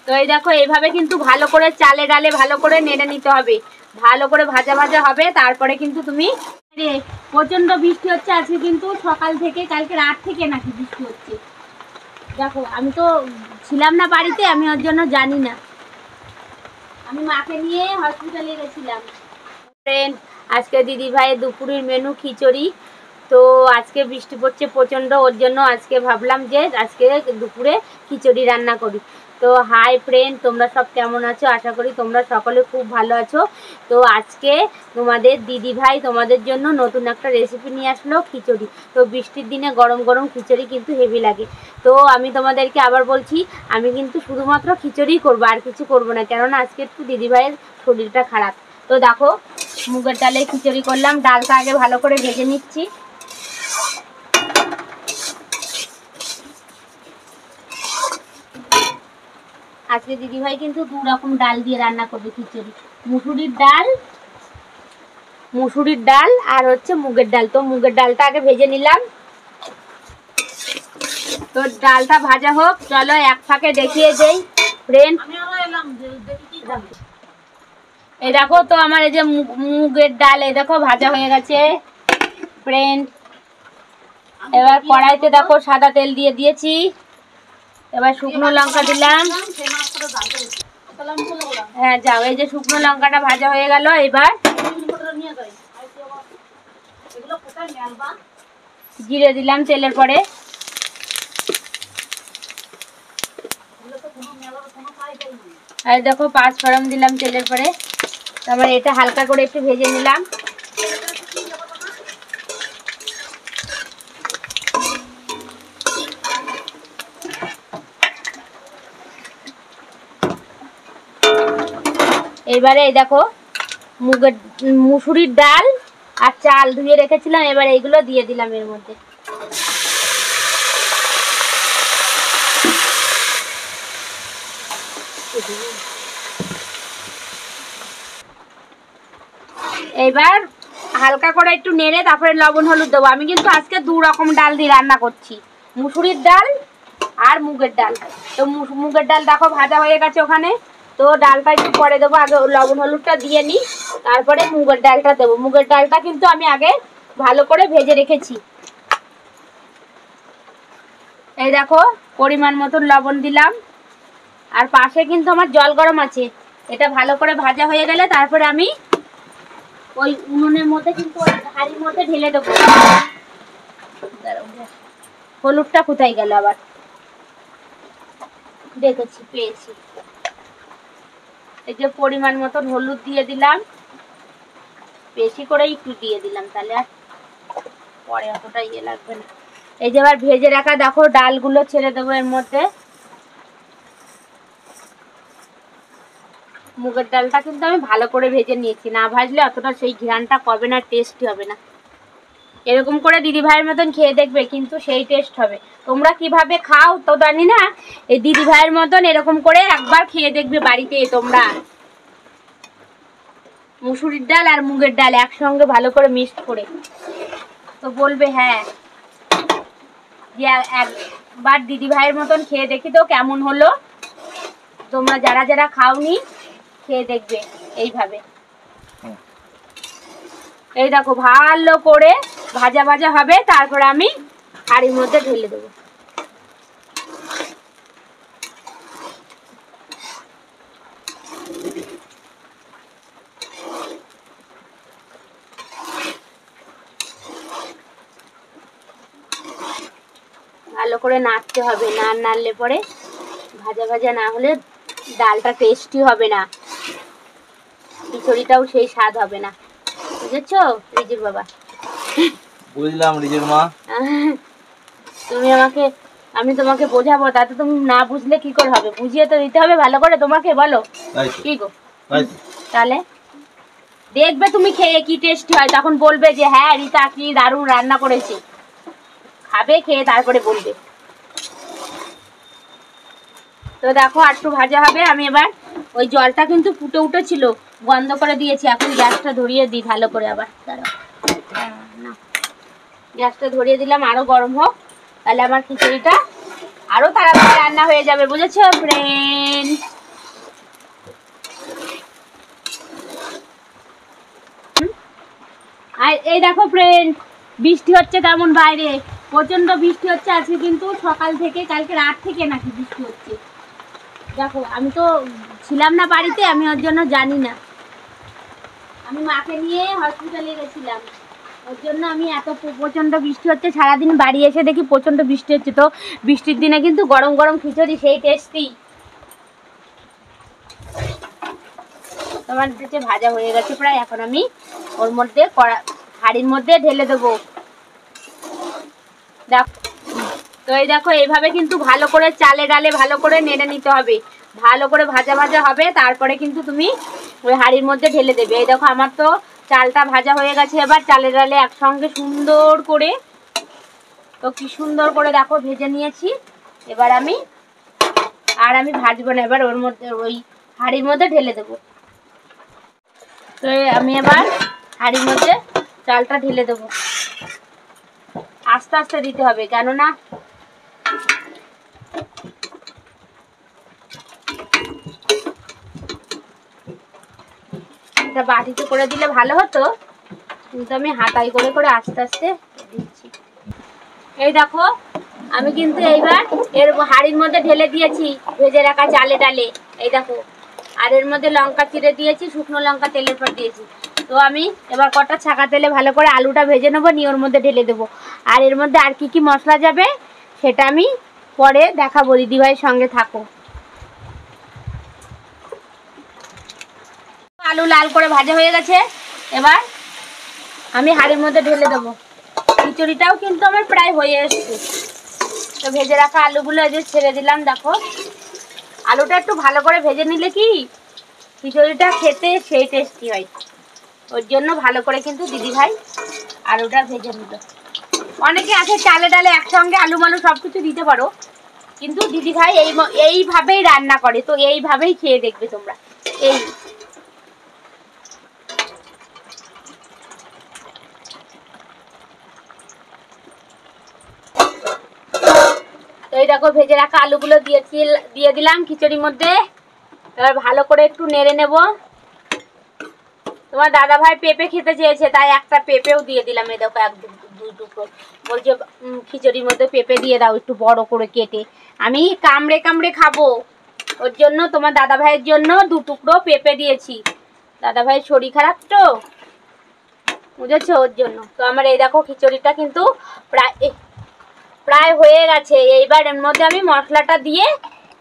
তো এই দেখো এইভাবে কিন্তু ভালো করে চালে ডালে ভালো করে নেড়ে নিতে হবে, ভালো করে ভাজা ভাজা হবে, তারপরে কিন্তু তুমি প্রচন্ড বৃষ্টি হচ্ছে আজকে, কিন্তু সকাল থেকে কালকে রাত থেকে নাকি বৃষ্টি হচ্ছে। দেখো আমি তো ছিলাম না বাড়িতে, আমি ওর জন্য জানি না, আমি মাকে নিয়ে হসপিটালে গেছিলাম। ফ্রেন্ড, আজকে দিদি ভাইয়ের দুপুরের মেনু খিচুড়ি। তো আজকে বৃষ্টি পড়ছে প্রচণ্ড, ওর জন্য আজকে ভাবলাম যে আজকে দুপুরে খিচুড়ি রান্না করি। তো হাই ফ্রেন্ড, তোমরা সব কেমন আছো? আশা করি তোমরা সকলে খুব ভালো আছো। তো আজকে তোমাদের দিদি ভাই তোমাদের জন্য নতুন একটা রেসিপি নিয়ে আসলো, খিচুড়ি। তো বৃষ্টির দিনে গরম গরম খিচুড়ি কিন্তু হেভি লাগে। তো আমি তোমাদেরকে আবার বলছি, আমি কিন্তু শুধুমাত্র খিচুড়িই করবো, আর কিছু করবো না, কেননা আজকে একটু দিদি ভাইয়ের শরীরটা খারাপ। তো দেখো মুগের ডালে খিচুড়ি করলাম, ডালটা আগে ভালো করে ভেজে নিচ্ছি। আজকে দিদিভাই কিন্তু 2 রকম ডাল দিয়ে রান্না করবে খিচুড়ি, মুসুরির ডাল আর হচ্ছে মুগের ডাল। তো মুগের ডালটা আগে ভেজে নিলাম। তো ডালটা ভাজা হোক, চলো এক ফাঁকে দেখিয়ে দেই ফ্রেন্ড। এই দেখো, তো আমার এই যে মুগের ডাল এই দেখো ভাজা হয়ে গেছে ফ্রেন্ড। এবার কড়াইতে দেখো সাদা তেল দিয়ে দিয়েছি, এবার শুকনো লঙ্কা দিলাম। হ্যাঁ যাও, এই যে শুকনো লঙ্কাটা ভাজা হয়ে গেল, এবার জিরে দিলাম তেলের পরে, আর দেখো 5 ফোড়ন দিলাম তেলের পরে। তারপরে এটা হালকা করে একটু ভেজে নিলাম। এবারে এই দেখো মুসুরির ডাল আর চাল ধুয়ে রেখেছিলাম, এবার এইগুলো দিয়ে দিলাম এর মধ্যে। এবার হালকা করে একটু নেড়ে তারপরে লবণ হলুদ দেবো। আমি কিন্তু আজকে 2 রকম ডাল দিয়ে রান্না করছি, মুসুরির ডাল আর মুগের ডাল। তো মুগের ডাল দেখো ভাজা হয়ে গেছে ওখানে, তো ডালটা একটু পরে দেবো, আগে লবণ হলুদটা দিয়ে নিই, তারপরে মুগের ডালটা দেবো। মুগের ডালটা কিন্তু আমি আগে ভালো করে ভেজে রেখেছি। এই দেখো পরিমাণ মতন লবণ দিলাম, আর পাশে কিন্তু আমার জল গরম আছে। এটা ভালো করে ভাজা হয়ে গেলে তারপরে আমি ওই উনুনের মধ্যে কিন্তু ওই হাঁড়ির মধ্যে ঢেলে দেবো। হলুদটা কোথায় গেল আবার, দেখেছি পেয়েছি। এই যে পরিমাণ মতন হলুদ দিয়ে দিলাম, বেশি করে একটু দিয়ে দিলাম, তাহলে আর পরে অতটা ইয়ে লাগবে না। এই যে আবার ভেজে রাখা দেখো ডালগুলো ছেড়ে দেবো এর মধ্যে। মুগের ডালটা কিন্তু আমি ভালো করে ভেজে নিয়েছি, না ভাজলে অতটা সেই ঘ্রাণটা পাবে না, টেস্টি হবে না। এরকম করে দিদি ভাইয়ের মতন খেয়ে দেখবে, কিন্তু সেই টেস্ট হবে। তোমরা কিভাবে খাও তো জানি না, এই দিদি ভাইয়ের মতন এরকম করে একবার খেয়ে দেখবে বাড়িতে তোমরা। মুসুরির ডাল আর মুগের ডাল একসঙ্গে ভালো করে মিক্সড করে, তো বলবে হ্যাঁ যে একবার দিদি ভাইয়ের মতন খেয়ে দেখি তো কেমন হলো। তোমরা যারা যারা খাওনি খেয়ে দেখবে এইভাবে। এই দেখো ভালো করে ভাজা ভাজা হবে, তারপরে আমি হাঁড়ির মধ্যে ঢেলে দেবো। ভালো করে নাড়তে হবে, না নাড়লে পরে ভাজা ভাজা না হলে ডালটা টেস্টি হবে না, খিচুড়িটাও সেই স্বাদ হবে না। বুঝেছো রিজুর বাবা? বুঝলাম রিজুর মা। আমি তোমাকে বোঝাবো, তাতে তুমি না বুঝলে কি করে হবে? বুঝিয়ে তো দিতে হবে ভালো করে তোমাকে, বলো কি গো? তাহলে দেখবে তুমি খেয়ে কি টেস্টি হয়, তখন বলবে যে হ্যাঁ রিতা কি দারুণ রান্না করেছে। খাবে, খেয়ে তারপরে বলবে। তো দেখো একটু ভাজা হবে, আমি এবার ওই জলটা কিন্তু ফুটে উঠেছিল, বন্ধ করে দিয়েছি। এখন গ্যাসটা ধরিয়ে দিই ভালো করে, আবার দাঁড়াও, না গ্যাসটা ধরিয়ে দিলাম, আরো গরম হোক, তাহলে আমার খিচুড়িটা আরো তাড়াতাড়ি রান্না হয়ে যাবে। বুঝেছো ফ্রেন্ড? আর এই দেখো ফ্রেন্ড, বৃষ্টি হচ্ছে তেমন বাইরে, প্রচন্ড বৃষ্টি হচ্ছে আজকে, কিন্তু সকাল থেকে, কালকে রাত থেকে নাকি বৃষ্টি হচ্ছে। দেখো আমি তো ছিলাম না বাড়িতে, আমি ওর জন্য জানি না। আমি মাকে নিয়ে হসপিটালে গেছিলাম, ওর জন্য আমি এত প্রচন্ড বৃষ্টি হচ্ছে, সারাদিন বাড়ি এসে দেখি প্রচন্ড বৃষ্টি হচ্ছে। তো বৃষ্টির দিনে কিন্তু গরম গরম খিচুড়ি সেই টেস্টি। তোমার হচ্ছে ভাজা হয়ে গেছে প্রায়, এখন আমি ওর মধ্যে হাঁড়ির মধ্যে ঢেলে দেবো। দেখো, তো এই দেখো এইভাবে কিন্তু ভালো করে চালে ডালে ভালো করে নেড়ে নিতে হবে, ভালো করে ভাজা ভাজা হবে, তারপরে কিন্তু তুমি ওই হাঁড়ির মধ্যে ঢেলে দেবে। এই দেখো আমার তো চালটা ভাজা হয়ে গেছে, এবার চালে ডালে একসঙ্গে সুন্দর করে, তো কি সুন্দর করে দেখো ভেজে নিয়েছি। এবার আমি ভাজবো না, এবার ওর মধ্যে ওই হাঁড়ির মধ্যে ঢেলে দেবো। তো আমি এবার হাঁড়ির মধ্যে চালটা ঢেলে দেবো, আস্তে আস্তে দিতে হবে, কেননা এটা বাটিতে করে দিলে ভালো হতো, কিন্তু আমি হাতাই করে করে আস্তে আস্তে দিচ্ছি। এই দেখো আমি কিন্তু এইবার এর হাঁড়ির মধ্যে ঢেলে দিয়েছি ভেজে রাখা চালে ডালে। এই দেখো, আর এর মধ্যে লঙ্কা চিড়ে দিয়েছি, শুকনো লঙ্কা তেলের পর দিয়েছি। তো আমি এবার কটা ছাকা তেলে ভালো করে আলুটা ভেজে নেবো, নিয়ে ওর মধ্যে ঢেলে দেবো। আর এর মধ্যে আর কি কি মশলা যাবে সেটা আমি পরে দেখাবো, দিদিভাইয়ের সঙ্গে থাকো। আলু লাল করে ভাজা হয়ে গেছে, এবার আমি হাঁড়ির মধ্যে ঢেলে দেবো। খিচুড়িটাও কিন্তু আমার প্রায় হয়ে এসছে। তো ভেজে রাখা আলুগুলো এই যে ছেড়ে দিলাম। দেখো আলুটা একটু ভালো করে ভেজে নিলে কি খিচুড়িটা খেতে সেই টেস্টি হয়, ওর জন্য ভালো করে কিন্তু দিদিভাই আলুটা ভেজে নিল। অনেকে আছে চালে ডালে একসঙ্গে আলু মালু সব কিছু দিতে পারো, কিন্তু দিদিভাই এইভাবেই রান্না করে, তো এইভাবেই খেয়ে দেখবে তোমরা। এই তো এই দেখো ভেজে রাখা আলুগুলো দিয়ে দিলাম খিচুড়ির মধ্যে। এবার ভালো করে একটু নেড়ে নেব। তোমার দাদা ভাই পেঁপে খেতে চেয়েছে, তাই একটা পেঁপেও দিয়ে দিলাম। এই দেখো এক দুই টুকরো, বলছে খিচুড়ির মধ্যে পেঁপে দিয়ে দাও একটু বড় করে কেটে, আমি কামড়ে কামড়ে খাবো, ওর জন্য তোমার দাদা ভাইয়ের জন্য 2 টুকরো পেঁপে দিয়েছি। দাদা ভাইয়ের শরীর খারাপ তো, বুঝেছো, ওর জন্য। তো আমার এই দেখো খিচুড়িটা কিন্তু প্রায় হয়ে গেছে। এইবার এর মধ্যে আমি মশলাটা দিয়ে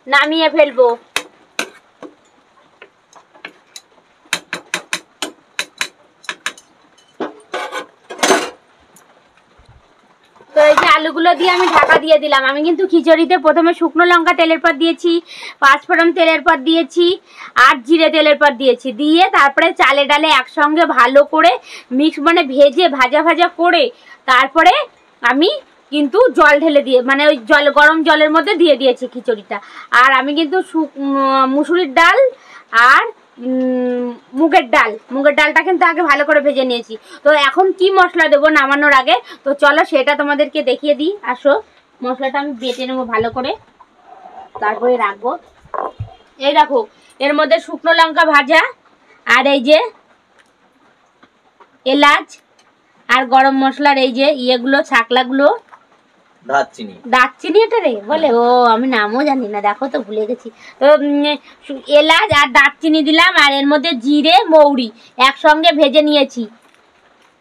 নামিয়ে ফেলবো। তো এই যে আলুগুলো দিয়ে আমি ঢাকা দিয়ে দিলাম। আমি কিন্তু খিচুড়িতে প্রথমে শুকনো লঙ্কা তেলের পর দিয়েছি, 5 ফোড়ন তেলের পর দিয়েছি, আর জিরে তেলের পর দিয়েছি, দিয়ে তারপরে চালে ডালে একসঙ্গে ভালো করে ভেজে ভাজা ভাজা করে তারপরে আমি কিন্তু জল ঢেলে দিয়ে, মানে ওই গরম জলের মধ্যে দিয়ে দিয়েছি খিচুড়িটা। আর আমি কিন্তু মুসুরির ডাল আর মুগের ডালটা কিন্তু আগে ভালো করে ভেজে নিয়েছি। তো এখন কি মশলা দেবো নামানোর আগে, তো চলো সেটা তোমাদেরকে দেখিয়ে দিই। আসো, মশলাটা আমি বেটে নেবো ভালো করে, তারপরে রাখবো। এই দেখো এর মধ্যে শুকনো লঙ্কা ভাজা, আর এই যে এলাচ আর গরম মশলার এই যে ইয়েগুলো, ছাকলাগুলো, দারচিনি এটা রে বলে, ও আমি নামও জানি না, দেখো তো ভুলে গেছি। তো এলাচ আর দারচিনি দিলাম, আর এর মধ্যে জিরে মৌরি একসঙ্গে ভেজে নিয়েছি।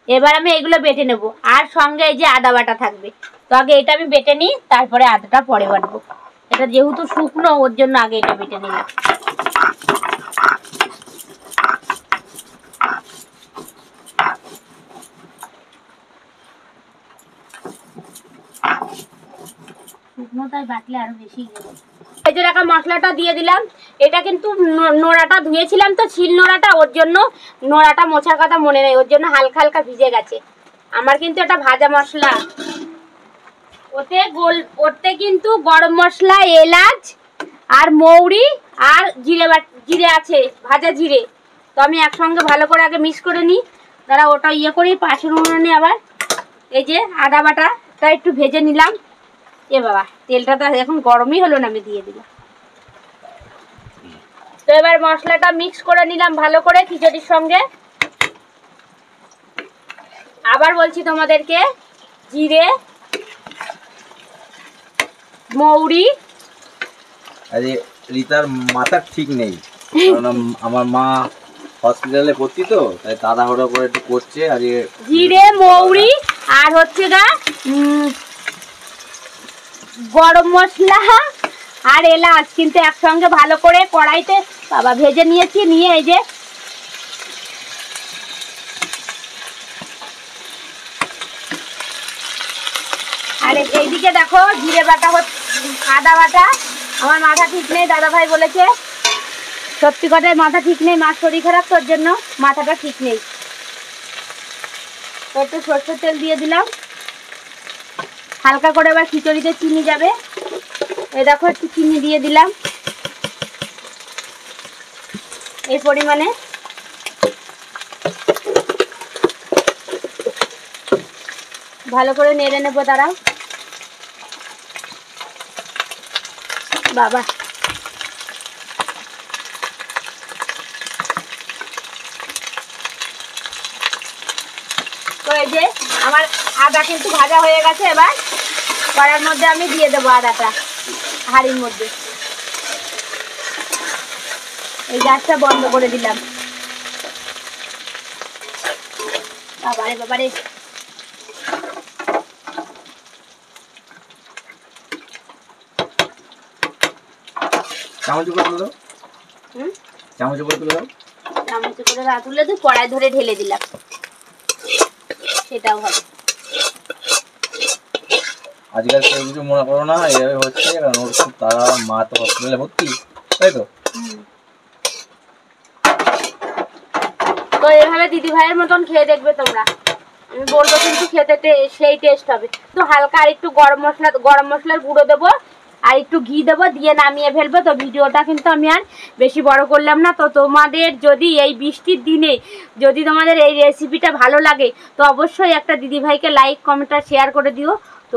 এবার আমি এগুলো বেটে নেব, আর সঙ্গে এই যে আদা বাটা থাকবে। তো আগে এটা আমি বেটে নিই, তারপরে আদাটা পরে বাটবো। এটা যেহেতু শুকনো, ওর জন্য আগে এটা বেটে নিলাম। শুকনোটাই বাটলে আরো বেশি এই যে রাখা মশলাটা দিয়ে দিলাম। এটা কিন্তু নোড়াটা ধুয়েছিলাম তো, ছিল নোড়াটা, ওর জন্য নোড়াটা মোছার কথা মনে নেই, ওর জন্য হালকা হালকা ভিজে গেছে। আমার কিন্তু এটা ভাজা মশলা, ওতে কিন্তু গরম মশলা, এলাচ আর মৌরি আর জিরে আছে, ভাজা জিরে। তো আমি একসঙ্গে ভালো করে আগে মিক্স করে নিই, তারা ওটা ইয়ে করি। পাশের উনুনে আবার এই যে আদা বাটাটা একটু ভেজে নিলাম। এ বাবা, তেলটা তো এখন গরমই হলো না, আমি দিয়ে দিলাম। তো এবার মশলাটা মিক্স করে নিলাম ভালো করে খিচুড়ির সঙ্গে। আবার বলছি তোমাদেরকে, জিরে, মৌরি। আরে রিতার মাথা ঠিক নেই, কারণ আমার মা হসপিটালে ভর্তি, তো তাই তাড়াহুড়ো করে একটু করছে। আর জিরে, মৌরি আর হচ্ছে গা গরম মশলা আর এলাচ কিন্তু একসঙ্গে ভালো করে কড়াইতে বাবা ভেজে নিয়েছি। নিয়ে এই যে আর এইদিকে দেখো জিরে বাটা, আদা বাটা। আমার মাথা ঠিক নেই, দাদা ভাই বলেছে সত্যি কথায় মাথা ঠিক নেই, মার শরীর খারাপ, তোর জন্য মাথাটা ঠিক নেই। একটু সরষের তেল দিয়ে দিলাম, হালকা করে এবার খিচুড়িতে চিনি যাবে। এই দেখো একটু চিনি দিয়ে দিলাম এই পরিমাণে। ভালো করে নেড়ে নেবো, দাঁড়াও বাবা। তো এই যে আমার আদা কিন্তু ভাজা হয়ে গেছে। এবার কড়ার মধ্যে আমি দিয়ে দেবো আদাটা, হাঁড়ির মধ্যে। এই গ্যাসটা বন্ধ করে দিলাম। বাবারে বাবারে, চামচ করে তুলে দাও, চামচ করে তুলে দাও, চামচ করে তুলে দিই, কড়াই ধরে ঢেলে দিলাম, সেটাও হবে। আজকাল কেউ কিছু মনে করো না, এইভাবে হচ্ছে, কারণ ওর খুব তারা, মা তো হসপিটালে ভর্তি, তাই তো। তো এভাবে দিদি ভাইয়ের মতন খেয়ে দেখবে তোমরা, আমি বলবো কিন্তু খেতে সেই টেস্ট হবে। তো হালকা আর একটু গরম মশলার গুঁড়ো দেবো আর একটু ঘি দেবো, দিয়ে নামিয়ে ফেলবো। তো ভিডিওটা কিন্তু আমি আর বেশি বড় করলাম না। তো তোমাদের যদি এই বৃষ্টির দিনে যদি তোমাদের এই রেসিপিটা ভালো লাগে, তো অবশ্যই একটা দিদি ভাইকে লাইক, কমেন্ট আর শেয়ার করে দিও। তো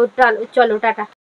চলো টাটা।